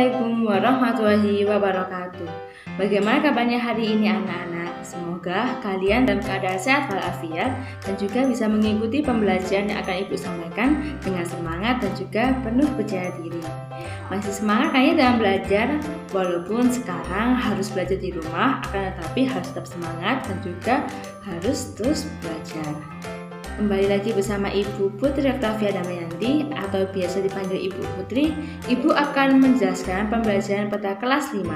Assalamualaikum warahmatullahi wabarakatuh. Bagaimana kabarnya hari ini anak-anak? Semoga kalian dalam keadaan sehat walafiat dan juga bisa mengikuti pembelajaran yang akan Ibu sampaikan dengan semangat dan juga penuh percaya diri. Masih semangat kayaknya dalam belajar, walaupun sekarang harus belajar di rumah, akan tetapi harus tetap semangat dan juga harus terus belajar. Kembali lagi bersama Ibu Putri Octavia Damayanti atau biasa dipanggil Ibu Putri. Ibu akan menjelaskan pembelajaran pada kelas 5,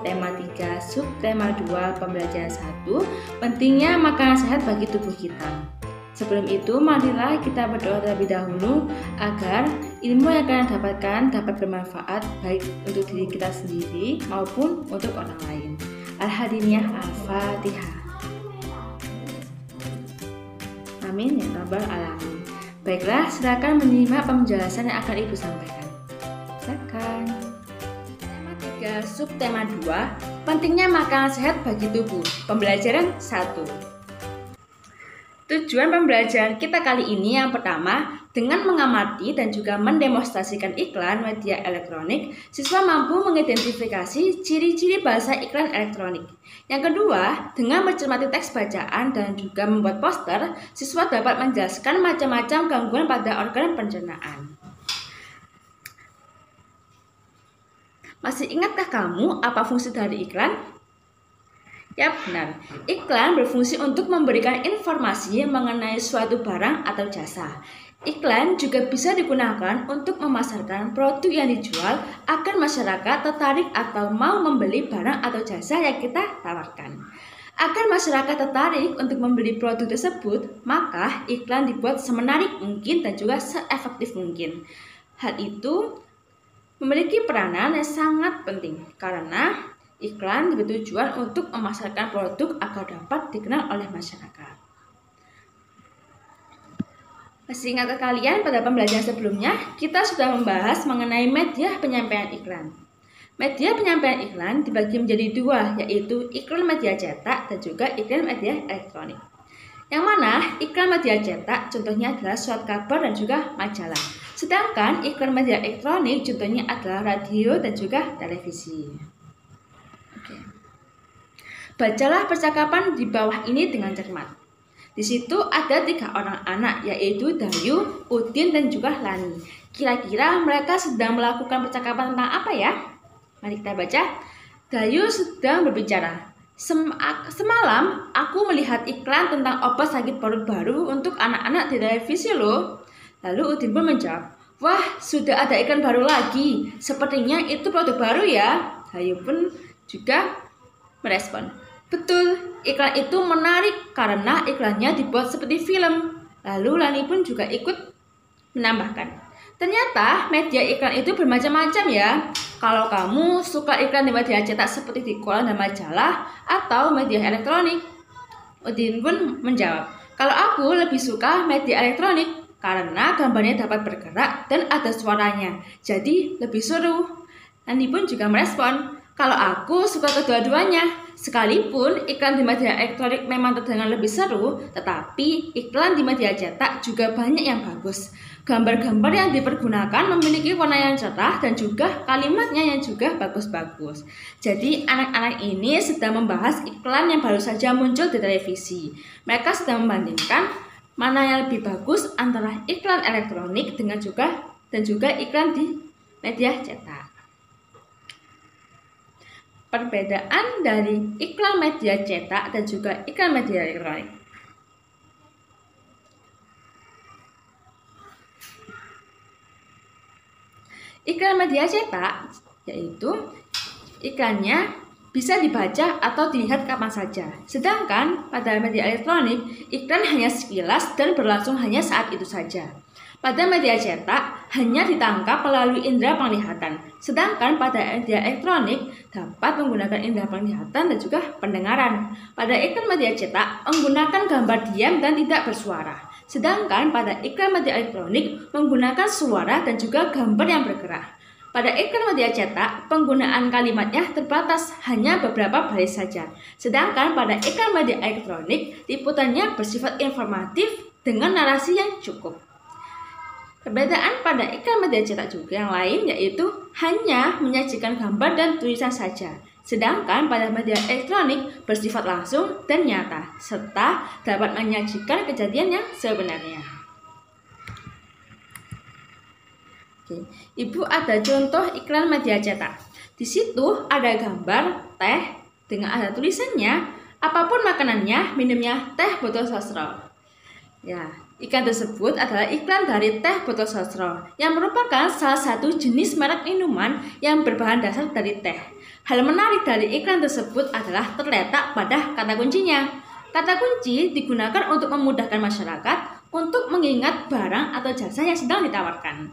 tema 3, subtema 2, pembelajaran 1, pentingnya makanan sehat bagi tubuh kita. Sebelum itu, marilah kita berdoa terlebih dahulu agar ilmu yang kalian dapatkan dapat bermanfaat baik untuk diri kita sendiri maupun untuk orang lain. Al-Hadiniyah Al-Fatihah. Amin ya rabbal alamin. Baiklah, silakan menyimak penjelasan yang akan Ibu sampaikan. Silakan. Tema 3, subtema 2, pentingnya makanan sehat bagi tubuh. Pembelajaran 1. Tujuan pembelajaran kita kali ini yang pertama, dengan mengamati dan juga mendemonstrasikan iklan media elektronik, siswa mampu mengidentifikasi ciri-ciri bahasa iklan elektronik. Yang kedua, dengan mencermati teks bacaan dan juga membuat poster, siswa dapat menjelaskan macam-macam gangguan pada organ pencernaan. Masih ingatkah kamu apa fungsi dari iklan? Ya benar, iklan berfungsi untuk memberikan informasi mengenai suatu barang atau jasa. Iklan juga bisa digunakan untuk memasarkan produk yang dijual agar masyarakat tertarik atau mau membeli barang atau jasa yang kita tawarkan. Agar masyarakat tertarik untuk membeli produk tersebut, maka iklan dibuat semenarik mungkin dan juga seefektif mungkin. Hal itu memiliki peranan yang sangat penting karena iklan bertujuan untuk memasarkan produk agar dapat dikenal oleh masyarakat. Masih ingat kalian pada pembelajaran sebelumnya, kita sudah membahas mengenai media penyampaian iklan. Media penyampaian iklan dibagi menjadi dua, yaitu iklan media cetak dan juga iklan media elektronik. Yang mana iklan media cetak contohnya adalah surat kabar dan juga majalah. Sedangkan iklan media elektronik contohnya adalah radio dan juga televisi. Bacalah percakapan di bawah ini dengan cermat. Di situ ada 3 orang anak, yaitu Dayu, Udin, dan juga Lani. Kira-kira mereka sedang melakukan percakapan tentang apa ya? Mari kita baca. Dayu sedang berbicara. Semalam aku melihat iklan tentang obat sakit perut baru untuk anak-anak di televisi loh. Lalu Udin pun menjawab, wah sudah ada iklan baru lagi. Sepertinya itu produk baru ya. Dayu pun juga merespon, betul, iklan itu menarik karena iklannya dibuat seperti film. Lalu Lani pun juga ikut menambahkan, ternyata media iklan itu bermacam-macam ya. Kalau kamu suka iklan di media cetak seperti di koran dan majalah atau media elektronik? Udin pun menjawab, kalau aku lebih suka media elektronik karena gambarnya dapat bergerak dan ada suaranya, jadi lebih seru. Lani pun juga merespon, kalau aku suka kedua-duanya, sekalipun iklan di media elektronik memang terdengar lebih seru, tetapi iklan di media cetak juga banyak yang bagus. Gambar-gambar yang dipergunakan memiliki warna yang cerah dan juga kalimatnya yang juga bagus-bagus. Jadi anak-anak ini sedang membahas iklan yang baru saja muncul di televisi. Mereka sedang membandingkan mana yang lebih bagus antara iklan elektronik dan juga iklan di media cetak. Perbedaan dari iklan media cetak dan juga iklan media elektronik. Iklan media cetak yaitu iklannya bisa dibaca atau dilihat kapan saja. Sedangkan pada media elektronik, iklan hanya sekilas dan berlangsung hanya saat itu saja. Pada media cetak hanya ditangkap melalui indera penglihatan, sedangkan pada media elektronik dapat menggunakan indera penglihatan dan juga pendengaran. Pada iklan media cetak menggunakan gambar diam dan tidak bersuara, sedangkan pada iklan media elektronik menggunakan suara dan juga gambar yang bergerak. Pada iklan media cetak, penggunaan kalimatnya terbatas hanya beberapa baris saja, sedangkan pada iklan media elektronik liputannya bersifat informatif dengan narasi yang cukup. Perbedaan pada iklan media cetak juga yang lain yaitu hanya menyajikan gambar dan tulisan saja. Sedangkan pada media elektronik bersifat langsung dan nyata, serta dapat menyajikan kejadian yang sebenarnya. Oke, Ibu ada contoh iklan media cetak. Di situ ada gambar teh dengan ada tulisannya, apapun makanannya, minumnya teh botol sosro. Ya, iklan tersebut adalah iklan dari teh botol sosro yang merupakan salah satu jenis merek minuman yang berbahan dasar dari teh. Hal menarik dari iklan tersebut adalah terletak pada kata kuncinya. Kata kunci digunakan untuk memudahkan masyarakat untuk mengingat barang atau jasa yang sedang ditawarkan.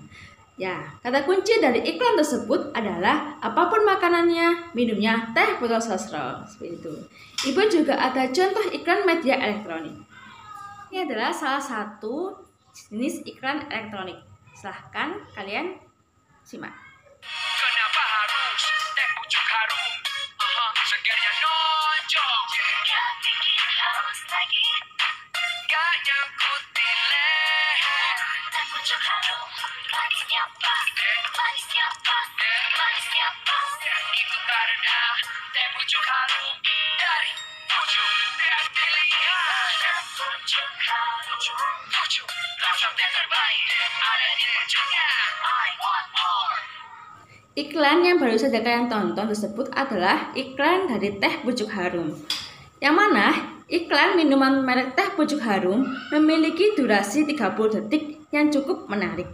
Ya, kata kunci dari iklan tersebut adalah apapun makanannya, minumnya teh botol sosro. Seperti itu. Ibu juga ada contoh iklan media elektronik. Ini adalah salah satu jenis iklan elektronik. Silahkan kalian simak. Kenapa harus teh pucuk harum? Segarnya nonjol. Gak bikin haus lagi. Gak nyangkutin leher. Teh pucuk harum. Manisnya pas. Manisnya pas. Manisnya pas. Itu karena teh pucuk harum dari pucuk yang pilihan. Teh pucuk harum. Pucuk. Rasa teh terbaik ada di pucuknya. I want more. Iklan yang baru saja kalian tonton tersebut adalah iklan dari teh pucuk harum. Yang mana iklan minuman merek teh pucuk harum memiliki durasi 30 detik yang cukup menarik.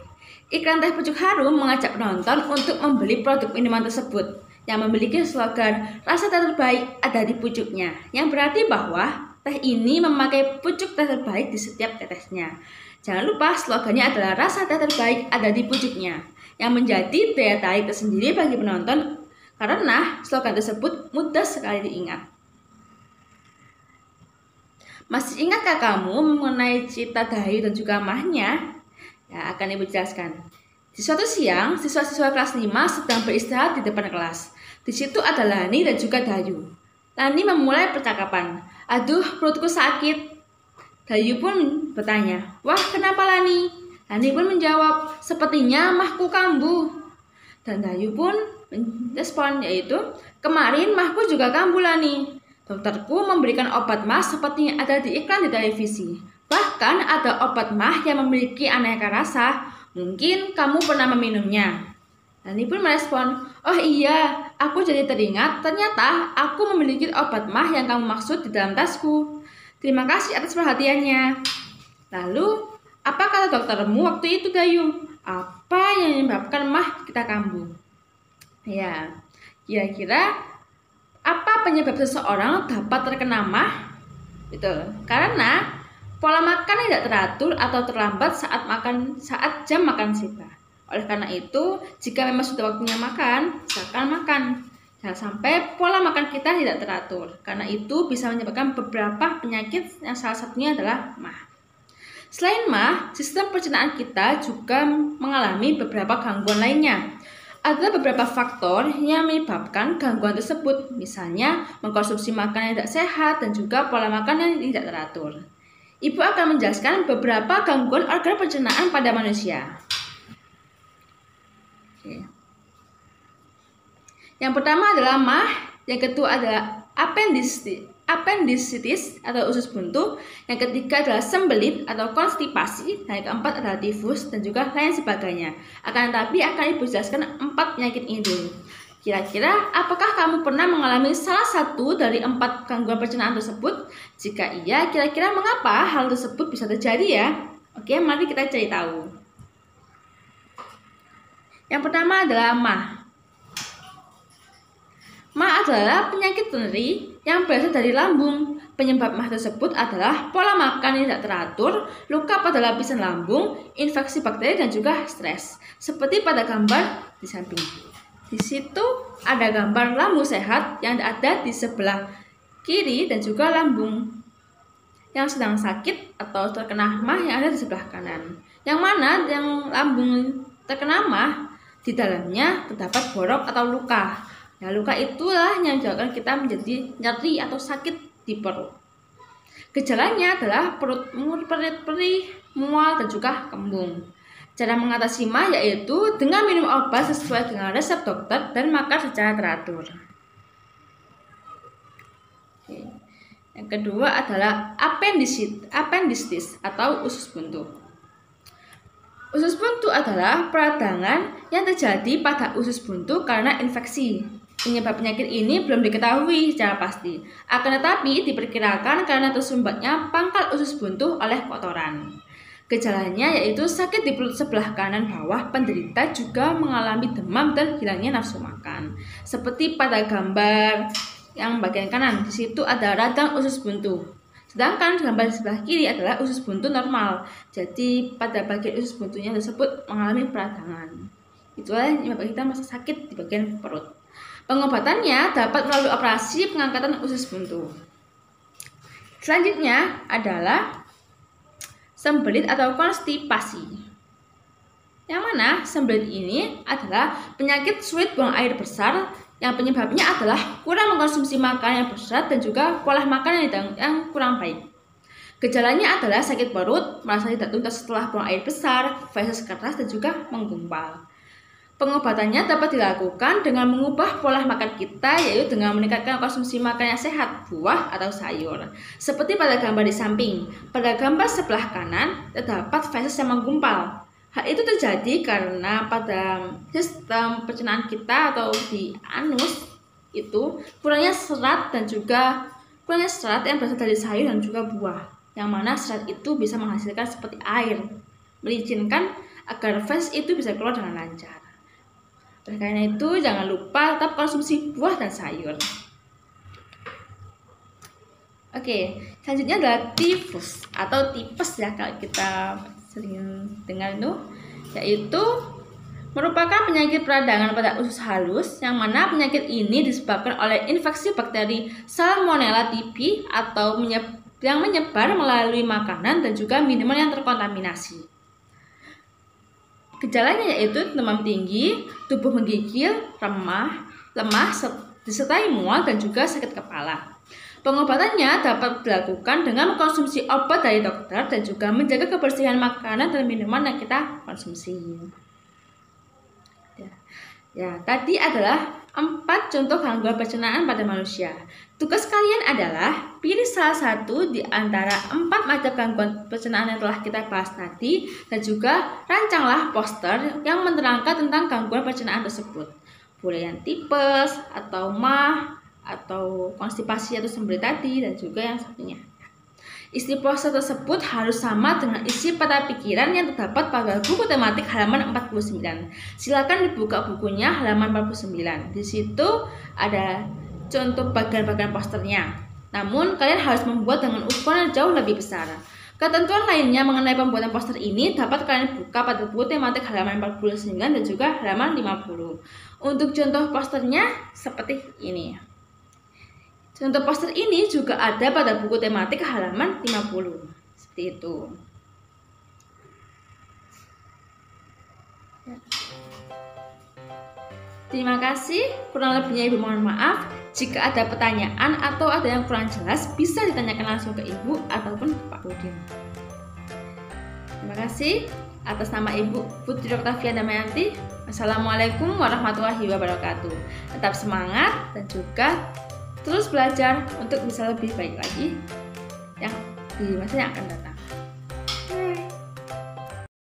Iklan teh pucuk harum mengajak penonton untuk membeli produk minuman tersebut yang memiliki slogan rasa teh terbaik ada di pucuknya, yang berarti bahwa teh ini memakai pucuk teh terbaik di setiap tetesnya. Jangan lupa slogannya adalah rasa teh terbaik ada di pucuknya, yang menjadi daya tarik tersendiri bagi penonton karena slogan tersebut mudah sekali diingat. Masih ingatkah kamu mengenai cerita Dayu dan juga Mahnya? Ya, akan Ibu jelaskan. Di suatu siang, siswa-siswa kelas 5 sedang beristirahat di depan kelas. Di situ ada Lani dan juga Dayu. Lani memulai percakapan. Aduh, perutku sakit. Dayu pun bertanya, wah kenapa Lani? Lani pun menjawab, sepertinya mahku kambuh. Dan Dayu pun merespon, yaitu, kemarin mahku juga kambuh Lani. Dokterku memberikan obat mah seperti yang ada di iklan di televisi. Bahkan ada obat mah yang memiliki aneka rasa. Mungkin kamu pernah meminumnya. Lani pun merespon, oh iya, aku jadi teringat ternyata aku memiliki obat mah yang kamu maksud di dalam tasku. Terima kasih atas perhatiannya. Lalu, apa kata doktermu waktu itu, Dayu? Apa yang menyebabkan mah kita kambuh? Ya, kira-kira apa penyebab seseorang dapat terkena mah? Betul, karena pola makan tidak teratur atau terlambat saat jam makan tiba. Oleh karena itu, jika memang sudah waktunya makan, silakan makan. Jangan sampai pola makan kita tidak teratur, karena itu bisa menyebabkan beberapa penyakit yang salah satunya adalah mah. Selain mah, sistem pencernaan kita juga mengalami beberapa gangguan lainnya. Ada beberapa faktor yang menyebabkan gangguan tersebut, misalnya mengkonsumsi makanan yang tidak sehat dan juga pola makan yang tidak teratur. Ibu akan menjelaskan beberapa gangguan organ pencernaan pada manusia. Oke. Yang pertama adalah mah, yang kedua adalah appendicitis atau usus buntu, yang ketiga adalah sembelit atau konstipasi, dan yang keempat adalah tifus dan juga lain sebagainya. Akan tetapi akan Ibu jelaskan 4 penyakit ini dulu. Kira-kira apakah kamu pernah mengalami salah satu dari 4 gangguan pencernaan tersebut? Jika iya, kira-kira mengapa hal tersebut bisa terjadi ya? Oke, mari kita cari tahu. Yang pertama adalah mah. Mah adalah penyakit nyeri yang berasal dari lambung. Penyebab mah tersebut adalah pola makan yang tidak teratur, luka pada lapisan lambung, infeksi bakteri dan juga stres. Seperti pada gambar di samping. Di situ ada gambar lambung sehat yang ada di sebelah kiri dan juga lambung yang sedang sakit atau terkena mah yang ada di sebelah kanan. Yang mana yang lambung terkena mah di dalamnya terdapat borok atau luka. Ya, luka itulah yang menyebabkan kita menjadi nyeri atau sakit di perut. Gejalanya adalah perut perih, mual dan juga kembung. Cara mengatasi MAH yaitu dengan minum obat sesuai dengan resep dokter dan makan secara teratur. Yang kedua adalah appendicitis atau usus buntu. Usus buntu adalah peradangan yang terjadi pada usus buntu karena infeksi. Penyebab penyakit ini belum diketahui secara pasti, akan tetapi diperkirakan karena tersumbatnya pangkal usus buntu oleh kotoran. Gejalanya yaitu sakit di perut sebelah kanan bawah, penderita juga mengalami demam dan hilangnya nafsu makan. Seperti pada gambar yang bagian kanan, di situ ada radang usus buntu. Sedangkan gambar sebelah kiri adalah usus buntu normal. Jadi pada bagian usus buntunya tersebut mengalami peradangan. Itulah yang menyebabkan kita merasa sakit di bagian perut. Pengobatannya dapat melalui operasi pengangkatan usus buntu. Selanjutnya adalah sembelit atau konstipasi. Yang mana sembelit ini adalah penyakit sulit buang air besar yang penyebabnya adalah kurang mengkonsumsi makanan yang berserat dan juga pola makan yang kurang baik. Gejalanya adalah sakit perut, merasa tidak tuntas setelah buang air besar, feses keras dan juga menggumpal. Pengobatannya dapat dilakukan dengan mengubah pola makan kita, yaitu dengan meningkatkan konsumsi makanan yang sehat, buah atau sayur. Seperti pada gambar di samping, pada gambar sebelah kanan terdapat feses yang menggumpal. Hal itu terjadi karena pada sistem pencernaan kita atau di anus itu kurangnya serat yang berasal dari sayur dan juga buah, yang mana serat itu bisa menghasilkan seperti air, melicinkan agar feses itu bisa keluar dengan lancar. Oleh karena itu, jangan lupa tetap konsumsi buah dan sayur. Oke, selanjutnya adalah tifus atau tipes ya, kalau kita sering dengar itu, yaitu merupakan penyakit peradangan pada usus halus, yang mana penyakit ini disebabkan oleh infeksi bakteri Salmonella typhi atau yang menyebar melalui makanan dan juga minuman yang terkontaminasi. Gejalanya yaitu demam tinggi, tubuh menggigil, lemah, disertai mual dan juga sakit kepala. Pengobatannya dapat dilakukan dengan mengkonsumsi obat dari dokter dan juga menjaga kebersihan makanan dan minuman yang kita konsumsi. Ya, tadi adalah 4 contoh gangguan pencernaan pada manusia. Tugas kalian adalah pilih salah satu di antara 4 macam gangguan pencernaan yang telah kita bahas tadi dan juga rancanglah poster yang menerangkan tentang gangguan pencernaan tersebut. Boleh yang tipes atau MAH atau konstipasi atau sembelit tadi dan juga yang satunya. Isi poster tersebut harus sama dengan isi peta pikiran yang terdapat pada buku tematik halaman 49. Silakan dibuka bukunya halaman 49. Di situ ada contoh bagian-bagian posternya. Namun kalian harus membuat dengan ukuran jauh lebih besar. Ketentuan lainnya mengenai pembuatan poster ini dapat kalian buka pada buku tematik halaman 49 dan juga halaman 50. Untuk contoh posternya seperti ini. Contoh poster ini juga ada pada buku tematik halaman 50. Seperti itu. Terima kasih. Kurang lebihnya Ibu mohon maaf. Jika ada pertanyaan atau ada yang kurang jelas, bisa ditanyakan langsung ke Ibu ataupun ke Pak Udin. Terima kasih. Atas nama Ibu Putri Octavia Damayanti, Assalamualaikum warahmatullahi wabarakatuh. Tetap semangat dan juga terus belajar untuk bisa lebih baik lagi yang di masa yang akan datang.